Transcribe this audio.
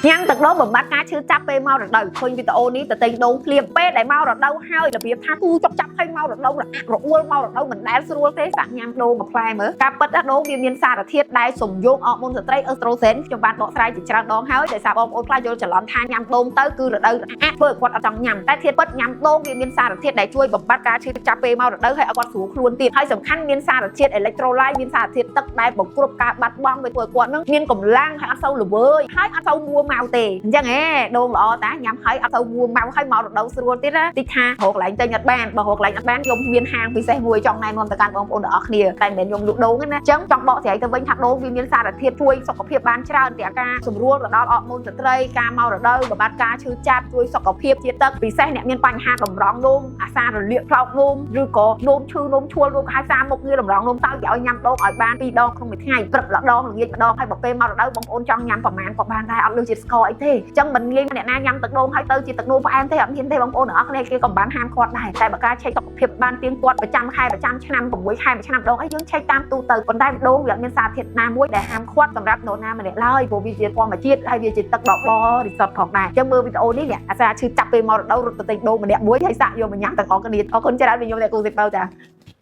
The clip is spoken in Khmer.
ញ៉ាំទឹកដូងបំបត្តិការឈឺចាប់ពេលមករដូវឃើញវីដេអូនេះទៅទិញដូងភ្លាមពេលដែលមករដូវហើយរបៀបថាទូចុកចាប់ឲ្យមករដូវរអាក់រអួលមករដូវមិនដែលស្រួលទេសាក់ញ៉ាំដូងមួយផ្លែមើលការពិតថាដូងវាមានសារធាតុដែលសំយោគអរម៉ូនស្ត្រីអឺស្ត្រូហ្សែនខ្ញុំបានបកស្រាយជាច្រើនដងហើយដោយសារបងប្អូនខ្លះយល់ច្រឡំថាញ៉ាំដូងទៅគឺរដូវរអាក់ធ្វើឲ្យគាត់អត់ចង់ញ៉ាំតែធាតុពិតញ៉ាំដូងវាមានសារធាតុដែលជួយបំបត្តិការឈឺចាប់ពេលមករដូវហើយឲ្យគាត់ស្រួលខ្លួនទៀតហើយសំខាន់មានសារធាតុអេឡិចត្រូឡៃមានសារធាតុទឹកដែលបង្គ្រប់ការបាត់បង់វាធ្វើឲ្យគាត់នឹងមានកម្លាំងហើយអត់សូវល្វើយហើយអត់សូវមួម៉ៅទេអញ្ចឹងដូងល្អតាញ៉ាំហើយអត់ទៅមួម៉ៅហើយមករដូវស្រួលទៀតណាតិចថារកកន្លែងទិញអត់បានបើរកកន្លែងអត់បានខ្ញុំមានហាងពិសេសមួយចង់ណែនាំទៅកាន់បងប្អូនទាំងអស់គ្នាតែមិនមែនខ្ញុំលក់ដូងទេណាអញ្ចឹងចង់បកស្រាយទៅវិញថាដូងវាមានសារធាតុជួយសុខភាពបានច្រើនទាំងការសម្រួលទៅដល់អរម៉ូនស្ត្រីការមករដូវបំបត្តិការឈឺចាប់ជួយសុខភាពជាទឹកពិសេសអ្នកមានបញ្ហាតម្រង់នោមអាសាររលាកផ្លោកនោមឬក៏នោមឈឺនោមឈួលនោមហៅសារមុខងារតម្រង់នោមតើគេឲ្យញ៉ាំដូងឲ្យបាន2ដងក្នុងមួយថ្ងៃព្រឹកម្ដងល្ងាចម្ដងហើយបើពេលមករដូវបងប្អូនចង់ញ៉ាំប្រមាណក៏បានដែរអត់លើសជាតិស្ករអីទេអញ្ចឹងមិនងាយអ្នកណាញ៉ាំទឹកដូងហើយទៅជាទឹកនោមផ្អែមទេអត់មានទេបងប្អូនទាំងអស់គ្នាគេក៏បានហាមឃាត់ដែរតែបើការឆែកសុខភាពបានទៀងទាត់ប្រចាំខែប្រចាំឆ្នាំ6ខែមួយឆ្នាំដងហើយយើងឆែកតាមទូទៅប៉ុន្តែដូងវាអត់មានសារធាតុណាមួយដែលហាមឃាត់សម្រាប់នរណាម្នាក់ឡើយព្រោះវាជាធម្មជាតិហើយវាជាទឹកដបរិសុទ្ធផងដែរអញ្ចឹងមើលវីដេអូនេះអ្នកអាសាឈឺចាប់ពេលមករដូវរត់ទៅទិញដូងម្នាក់មួយហើយសាក់យកមកញ៉ាំទាំងអស់គ្នាអរគុណច្រើនពីខ្ញុំអ្នកគូសិបបើចា